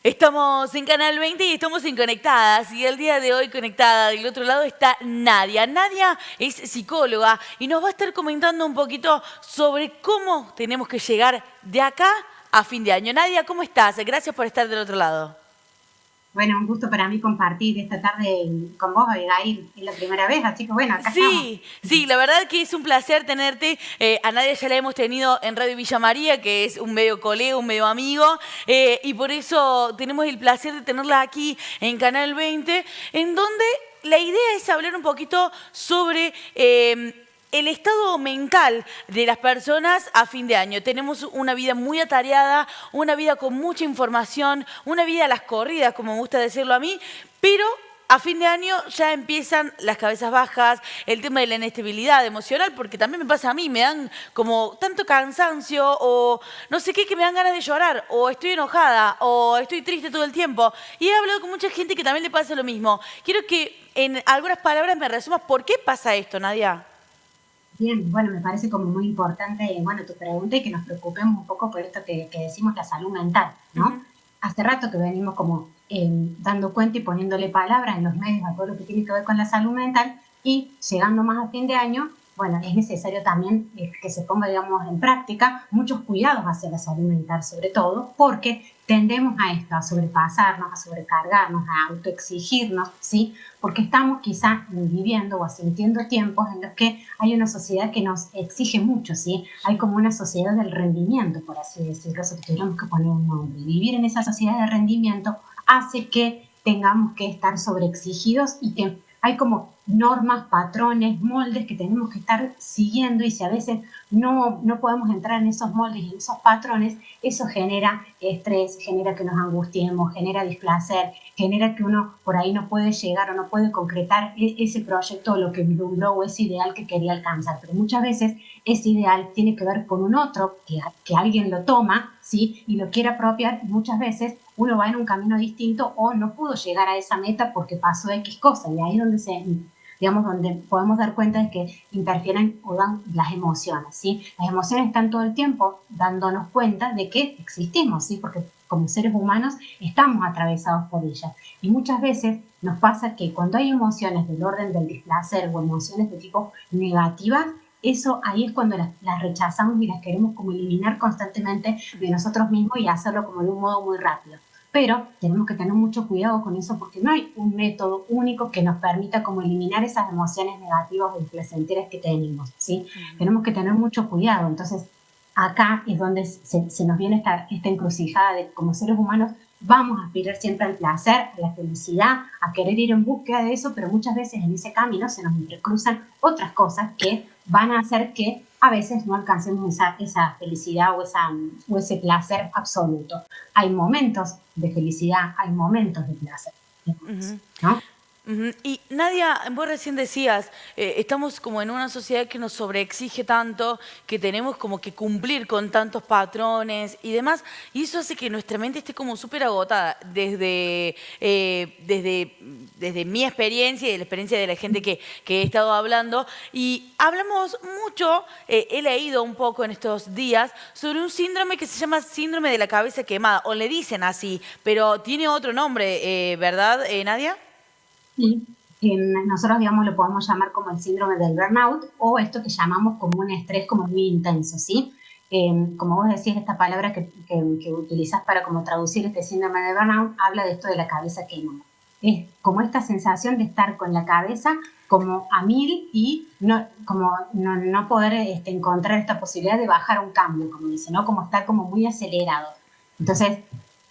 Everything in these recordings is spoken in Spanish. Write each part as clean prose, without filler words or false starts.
Estamos en Canal 20 y estamos en Conectadas. Y el día de hoy conectada del otro lado está Nadia. Nadia es psicóloga y nos va a estar comentando un poquito sobre cómo tenemos que llegar de acá a fin de año. Nadia, ¿cómo estás? Gracias por estar del otro lado. Bueno, un gusto para mí compartir esta tarde con vos, Abigail. Es la primera vez, así que bueno, acá estamos. Sí, la verdad que es un placer tenerte. A Nadia ya la hemos tenido en Radio Villa María, que es un medio colega, un medio amigo, y por eso tenemos el placer de tenerla aquí en Canal 20, en donde la idea es hablar un poquito sobre el estado mental de las personas a fin de año. Tenemos una vida muy atareada, una vida con mucha información, una vida a las corridas, como me gusta decirlo a mí, pero a fin de año ya empiezan las cabezas bajas, el tema de la inestabilidad emocional, porque también me pasa a mí, me dan como tanto cansancio o no sé qué, que me dan ganas de llorar, o estoy enojada, o estoy triste todo el tiempo. Y he hablado con mucha gente que también le pasa lo mismo. Quiero que en algunas palabras me resumas por qué pasa esto, Nadia. Bien, bueno, me parece como muy importante, bueno, tu pregunta y que nos preocupemos un poco por esto que decimos la salud mental, ¿no? Ujú. Hace rato que venimos como dando cuenta y poniéndole palabras en los medios a todo lo que tiene que ver con la salud mental y llegando más a fin de año, bueno, es necesario también que se ponga, digamos, en práctica muchos cuidados hacia la salud mental, sobre todo, porque tendemos a esto, a sobrepasarnos, a sobrecargarnos, a autoexigirnos, ¿sí? Porque estamos quizás viviendo o sintiendo tiempos en los que hay una sociedad que nos exige mucho, ¿sí? Hay como una sociedad del rendimiento, por así decirlo, si tuviéramos que poner un nombre. Vivir en esa sociedad de rendimiento hace que tengamos que estar sobreexigidos y que hay como normas, patrones, moldes que tenemos que estar siguiendo y si a veces no podemos entrar en esos moldes y en esos patrones, eso genera estrés, genera que nos angustiemos, genera displacer, genera que uno por ahí no puede llegar o no puede concretar ese proyecto o lo que vislumbró o ese ideal que quería alcanzar. Pero muchas veces ese ideal tiene que ver con un otro, que alguien lo toma, ¿sí? Y lo quiere apropiar y muchas veces uno va en un camino distinto o no pudo llegar a esa meta porque pasó X cosa. Y ahí es donde digamos, donde podemos dar cuenta de que interfieren o dan las emociones, ¿sí? Las emociones están todo el tiempo dándonos cuenta de que existimos, ¿sí? Porque como seres humanos estamos atravesados por ellas. Y muchas veces nos pasa que cuando hay emociones del orden del displacer o emociones de tipo negativas, eso ahí es cuando las rechazamos y las queremos como eliminar constantemente de nosotros mismos y hacerlo como de un modo muy rápido. Pero tenemos que tener mucho cuidado con eso porque no hay un método único que nos permita como eliminar esas emociones negativas o displacenteras que tenemos, ¿sí? Tenemos que tener mucho cuidado. Entonces, acá es donde se nos viene esta encrucijada de como seres humanos vamos a aspirar siempre al placer, a la felicidad, a querer ir en búsqueda de eso, pero muchas veces en ese camino se nos entrecruzan otras cosas que van a hacer que a veces no alcancemos esa felicidad o ese placer absoluto. Hay momentos de felicidad, hay momentos de placer, Ujú. ¿no? Ujú. Y Nadia, vos recién decías, estamos como en una sociedad que nos sobreexige tanto, que tenemos como que cumplir con tantos patrones y demás, y eso hace que nuestra mente esté como súper agotada desde mi experiencia y de la experiencia de la gente que he estado hablando. Y hablamos mucho, he leído un poco en estos días sobre un síndrome que se llama síndrome de la cabeza quemada, o le dicen así, pero tiene otro nombre, ¿verdad, Nadia? Y nosotros, digamos, lo podemos llamar como el síndrome del burnout o esto que llamamos como un estrés como muy intenso, ¿sí? Como vos decís, esta palabra que utilizás para como traducir este síndrome de burnout habla de esto de la cabeza quemada. Es como esta sensación de estar con la cabeza como a mil y no poder encontrar esta posibilidad de bajar un cambio, como dice, ¿no? Como estar como muy acelerado. Entonces,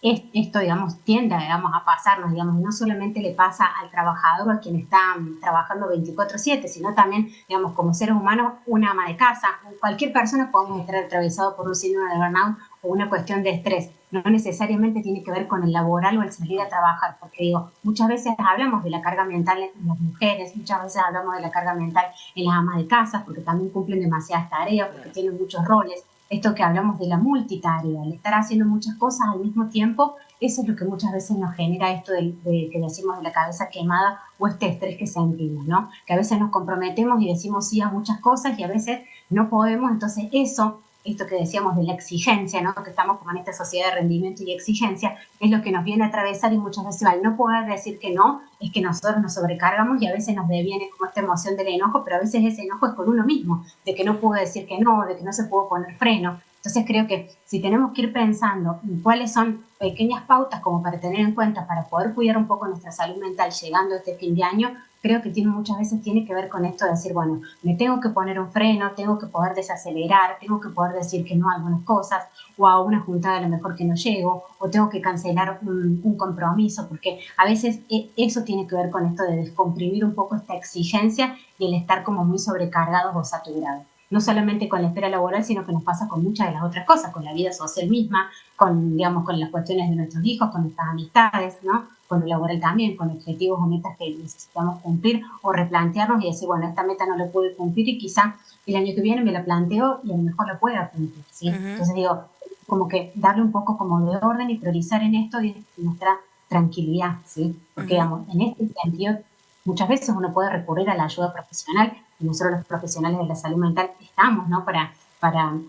esto, digamos, tiende, digamos, a pasarnos, digamos, no solamente le pasa al trabajador o a quien está trabajando 24/7, sino también, digamos, como seres humanos, una ama de casa, cualquier persona podemos estar atravesado por un síndrome de burnout o una cuestión de estrés. No necesariamente tiene que ver con el laboral o el salir a trabajar, porque digo, muchas veces hablamos de la carga mental en las mujeres, muchas veces hablamos de la carga mental en las amas de casa, porque también cumplen demasiadas tareas, porque tienen muchos roles. Esto que hablamos de la multitarea, el estar haciendo muchas cosas al mismo tiempo, eso es lo que muchas veces nos genera esto que decimos de la cabeza quemada o este estrés que sentimos, ¿no? Que a veces nos comprometemos y decimos sí a muchas cosas y a veces no podemos, entonces eso esto que decíamos de la exigencia, ¿no? Que estamos como en esta sociedad de rendimiento y exigencia, es lo que nos viene a atravesar y muchas veces al no poder decir que no, es que nosotros nos sobrecargamos y a veces nos deviene como esta emoción del enojo, pero a veces ese enojo es con uno mismo, de que no puedo decir que no, de que no se pudo poner freno. Entonces creo que si tenemos que ir pensando en cuáles son pequeñas pautas como para tener en cuenta, para poder cuidar un poco nuestra salud mental llegando a este fin de año, creo que muchas veces tiene que ver con esto de decir, bueno, me tengo que poner un freno, tengo que poder desacelerar, tengo que poder decir que no a algunas cosas, o a una juntada a lo mejor que no llego, o tengo que cancelar un compromiso, porque a veces eso tiene que ver con esto de descomprimir un poco esta exigencia y el estar como muy sobrecargados o saturados. No solamente con la esfera laboral, sino que nos pasa con muchas de las otras cosas, con la vida social misma, con, digamos, con las cuestiones de nuestros hijos, con nuestras amistades, ¿no? Con lo laboral también, con objetivos o metas que necesitamos cumplir o replantearnos y decir, bueno, esta meta no la pude cumplir y quizá el año que viene me la planteo y a lo mejor la pueda cumplir, ¿sí? Entonces digo, como que darle un poco como de orden y priorizar en esto y nuestra tranquilidad, ¿sí? Porque, digamos, en este sentido, muchas veces uno puede recurrir a la ayuda profesional y nosotros los profesionales de la salud mental estamos, ¿no? Para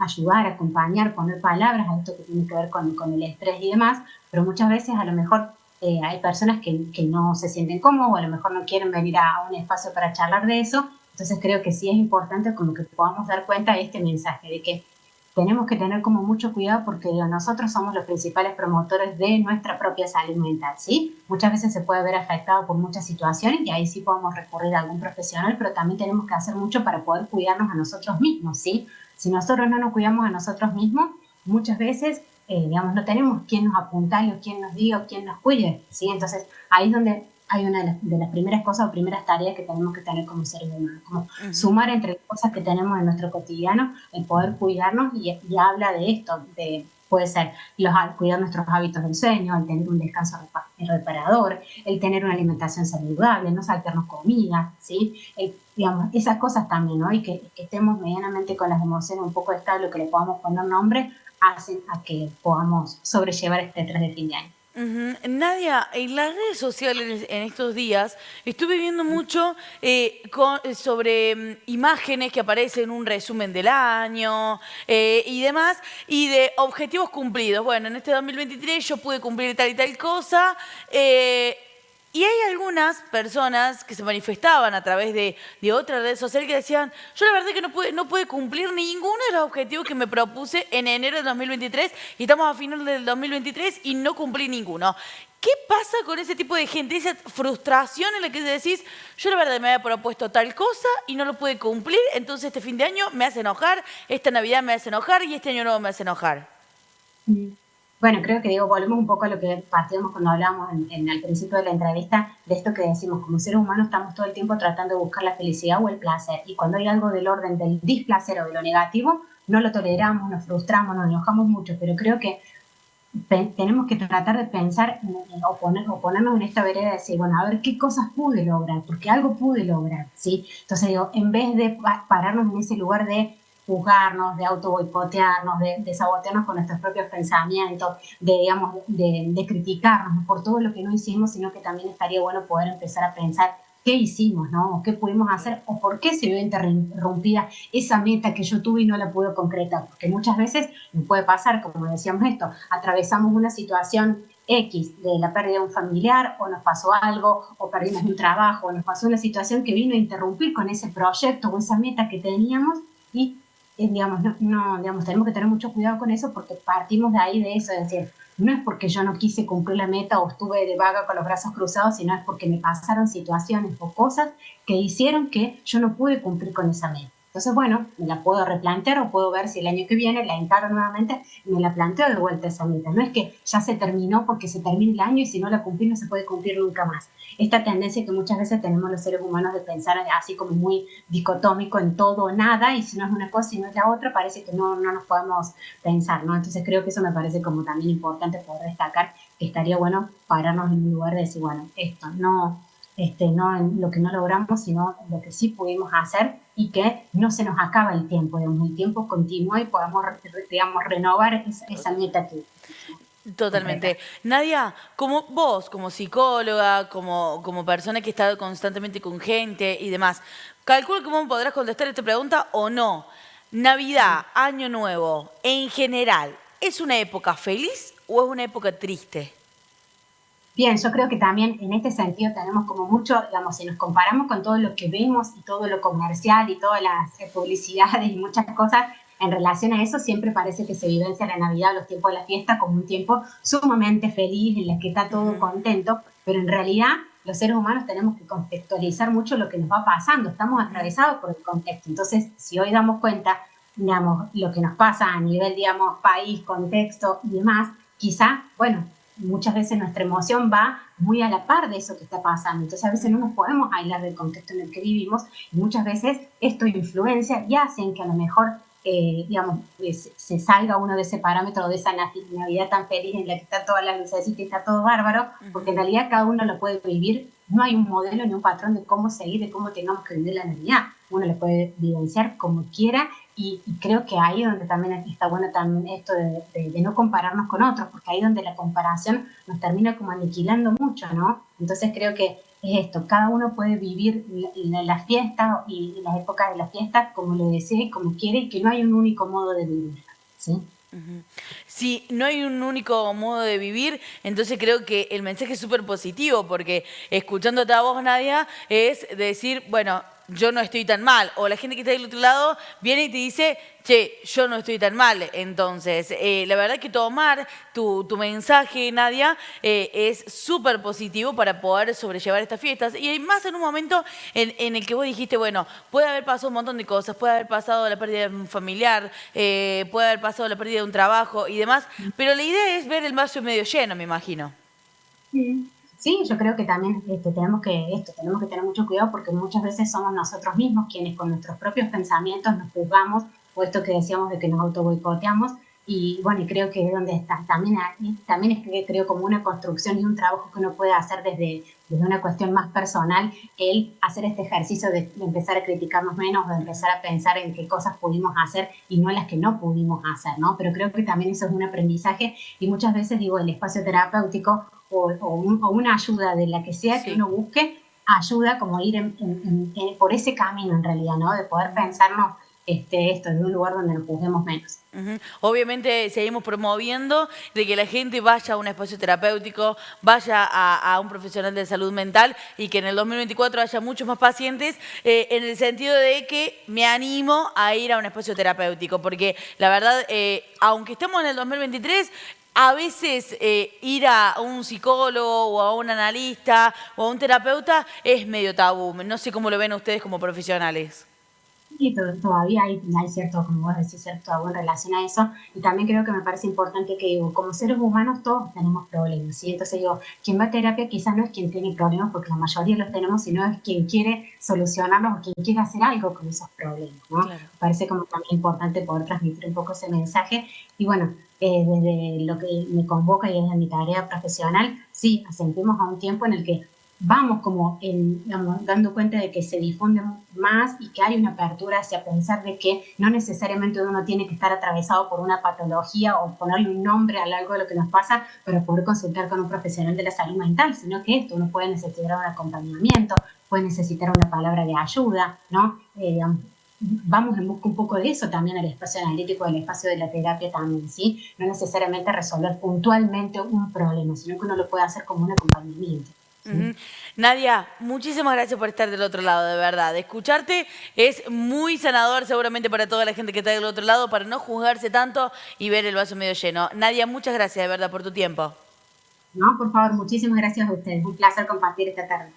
ayudar, acompañar, poner palabras a esto que tiene que ver con el estrés y demás, pero muchas veces a lo mejor hay personas que no se sienten cómodos o a lo mejor no quieren venir a un espacio para charlar de eso, entonces creo que sí es importante como que podamos dar cuenta de este mensaje, de que tenemos que tener como mucho cuidado porque nosotros somos los principales promotores de nuestra propia salud mental, ¿sí? Muchas veces se puede ver afectado por muchas situaciones y ahí sí podemos recurrir a algún profesional, pero también tenemos que hacer mucho para poder cuidarnos a nosotros mismos, ¿sí? Si nosotros no nos cuidamos a nosotros mismos, muchas veces, digamos, no tenemos quien nos apuntale o quien nos diga o quien nos cuide, ¿sí? Entonces, ahí es donde hay una de las primeras cosas o primeras tareas que tenemos que tener como seres humanos, como sumar entre las cosas que tenemos en nuestro cotidiano, el poder cuidarnos y habla de esto, de puede ser cuidar nuestros hábitos del sueño, el tener un descanso reparador, el tener una alimentación saludable, no saltarnos comida, ¿sí? Digamos, esas cosas también, ¿no? Y que estemos medianamente con las emociones un poco estables, que le podamos poner nombre, hacen a que podamos sobrellevar este estrés de fin de año. Nadia, en las redes sociales en estos días estuve viendo mucho sobre imágenes que aparecen en un resumen del año y demás, y de objetivos cumplidos. Bueno, en este 2023 yo pude cumplir tal y tal cosa. Y hay algunas personas que se manifestaban a través de otra red social que decían, yo la verdad que no pude cumplir ninguno de los objetivos que me propuse en enero de 2023 y estamos a final del 2023 y no cumplí ninguno. ¿Qué pasa con ese tipo de gente? Esa frustración en la que decís, yo la verdad me había propuesto tal cosa y no lo pude cumplir, entonces este fin de año me hace enojar, esta Navidad me hace enojar y este año nuevo me hace enojar. Bueno, creo que digo, volvemos un poco a lo que partíamos cuando hablábamos al principio de la entrevista, de esto que decimos, como seres humanos estamos todo el tiempo tratando de buscar la felicidad o el placer, y cuando hay algo del orden del displacer o de lo negativo, no lo toleramos, nos frustramos, nos enojamos mucho, pero creo que tenemos que tratar de pensar o ponernos en esta vereda de decir, bueno, a ver qué cosas pude lograr, porque algo pude lograr, ¿sí? Entonces digo, en vez de pararnos en ese lugar de juzgarnos, de auto boicotearnos, de sabotearnos con nuestros propios pensamientos, digamos, de criticarnos por todo lo que no hicimos, sino que también estaría bueno poder empezar a pensar qué hicimos, ¿no? O qué pudimos hacer, o por qué se vio interrumpida esa meta que yo tuve y no la pude concretar. Porque muchas veces nos puede pasar, como decíamos esto, atravesamos una situación X de la pérdida de un familiar, o nos pasó algo, o perdimos un trabajo, o nos pasó una situación que vino a interrumpir con ese proyecto o esa meta que teníamos y digamos, digamos, tenemos que tener mucho cuidado con eso porque partimos de ahí, de eso, es decir, no es porque yo no quise cumplir la meta o estuve de vaga con los brazos cruzados, sino es porque me pasaron situaciones o cosas que hicieron que yo no pude cumplir con esa meta. Entonces, bueno, me la puedo replantear o puedo ver si el año que viene la encaro nuevamente y me la planteo de vuelta esa meta. No es que ya se terminó porque se termina el año y si no la cumplí no se puede cumplir nunca más. Esta tendencia que muchas veces tenemos los seres humanos de pensar así como muy dicotómico en todo o nada, y si no es una cosa y no es la otra, parece que no nos podemos pensar, ¿no? Entonces creo que eso me parece como también importante poder destacar, que estaría bueno pararnos en un lugar de decir, bueno, esto no en lo que no logramos, sino en lo que sí pudimos hacer y que no se nos acaba el tiempo, digamos, el tiempo continúa y podamos, digamos, renovar esa meta que... Totalmente. Nadia, como vos, como psicóloga, como persona que está constantemente con gente y demás, calculo que vos podrás contestar esta pregunta o no. Navidad, Año Nuevo, en general, ¿es una época feliz o es una época triste? Bien, yo creo que también en este sentido tenemos como mucho, digamos, si nos comparamos con todo lo que vemos y todo lo comercial y todas las publicidades y muchas cosas en relación a eso, siempre parece que se vivencia la Navidad o los tiempos de la fiesta como un tiempo sumamente feliz, en el que está todo contento, pero en realidad los seres humanos tenemos que contextualizar mucho lo que nos va pasando, estamos atravesados por el contexto. Entonces, si hoy damos cuenta, digamos, lo que nos pasa a nivel, digamos, país, contexto y demás, quizá, bueno, muchas veces nuestra emoción va muy a la par de eso que está pasando. Entonces a veces no nos podemos aislar del contexto en el que vivimos y muchas veces esto influencia y hace que a lo mejor, digamos, se salga uno de ese parámetro de esa Navidad tan feliz en la que está toda la lucecita y está todo bárbaro, porque en realidad cada uno lo puede vivir. No hay un modelo ni un patrón de cómo seguir, de cómo tengamos que vivir la Navidad. Uno lo puede vivenciar como quiera y creo que ahí es donde también está bueno también esto de no compararnos con otros, porque ahí es donde la comparación nos termina como aniquilando mucho, ¿no? Entonces creo que es esto, cada uno puede vivir la fiesta y las épocas de la fiesta como lo desee y como quiere y que no hay un único modo de vivir, ¿sí? Si no hay un único modo de vivir, entonces creo que el mensaje es súper positivo, porque escuchándote a vos, Nadia, es decir, bueno, yo no estoy tan mal. O la gente que está del otro lado viene y te dice, che, yo no estoy tan mal. Entonces, la verdad que tomar tu mensaje, Nadia, es súper positivo para poder sobrellevar estas fiestas. Y más en un momento en el que vos dijiste, bueno, puede haber pasado un montón de cosas, puede haber pasado la pérdida de un familiar, puede haber pasado la pérdida de un trabajo y demás, pero la idea es ver el vaso medio lleno, me imagino. Sí, yo creo que también tenemos que tener mucho cuidado porque muchas veces somos nosotros mismos quienes con nuestros propios pensamientos nos juzgamos, o esto que decíamos de que nos auto boicoteamos, y bueno, y creo que es donde está, también es que creo como una construcción y un trabajo que uno puede hacer desde una cuestión más personal, el hacer este ejercicio de empezar a criticarnos menos, de empezar a pensar en qué cosas pudimos hacer y no las que no pudimos hacer, ¿no? Pero creo que también eso es un aprendizaje y muchas veces digo, el espacio terapéutico o una ayuda de la que sea que uno busque, ayuda como a ir por ese camino en realidad, ¿no? De poder pensarnos esto en un lugar donde nos juzguemos menos. Obviamente seguimos promoviendo de que la gente vaya a un espacio terapéutico, vaya a un profesional de salud mental y que en el 2024 haya muchos más pacientes en el sentido de que me animo a ir a un espacio terapéutico, porque la verdad, aunque estemos en el 2023, a veces ir a un psicólogo o a un analista o a un terapeuta es medio tabú. No sé cómo lo ven ustedes como profesionales. Y todavía hay cierto, como vos decís, cierto tabú en relación a eso. Y también creo que me parece importante que digo, como seres humanos todos tenemos problemas, ¿sí? Entonces digo, quien va a terapia quizás no es quien tiene problemas, porque la mayoría los tenemos, sino es quien quiere solucionarlos o quien quiere hacer algo con esos problemas, ¿no? Claro. Me parece como también importante poder transmitir un poco ese mensaje. Y bueno, desde lo que me convoca y desde mi tarea profesional, sí, asistimos a un tiempo en el que vamos como digamos, dando cuenta de que se difunde más y que hay una apertura hacia pensar de que no necesariamente uno tiene que estar atravesado por una patología o ponerle un nombre a algo de lo que nos pasa para poder consultar con un profesional de la salud mental, sino que uno puede necesitar un acompañamiento, puede necesitar una palabra de ayuda, ¿no? Digamos, vamos en busca un poco de eso también al espacio analítico, al espacio de la terapia también, ¿sí? No necesariamente resolver puntualmente un problema, sino que uno lo puede hacer como un acompañamiento. Nadia, muchísimas gracias por estar del otro lado, de verdad. Escucharte es muy sanador seguramente para toda la gente que está del otro lado, para no juzgarse tanto y ver el vaso medio lleno. Nadia, muchas gracias de verdad por tu tiempo. No, por favor, muchísimas gracias a ustedes. Un placer compartir esta tarde.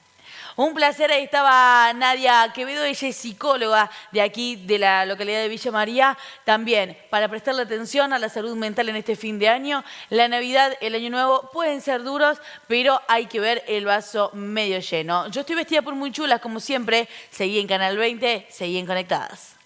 Un placer, ahí estaba Nadia Quevedo, ella es psicóloga de aquí, de la localidad de Villa María, también para prestarle atención a la salud mental en este fin de año. La Navidad, el Año Nuevo pueden ser duros, pero hay que ver el vaso medio lleno. Yo estoy vestida por muy chulas, como siempre, seguí en Canal 20, seguí en Conectadas.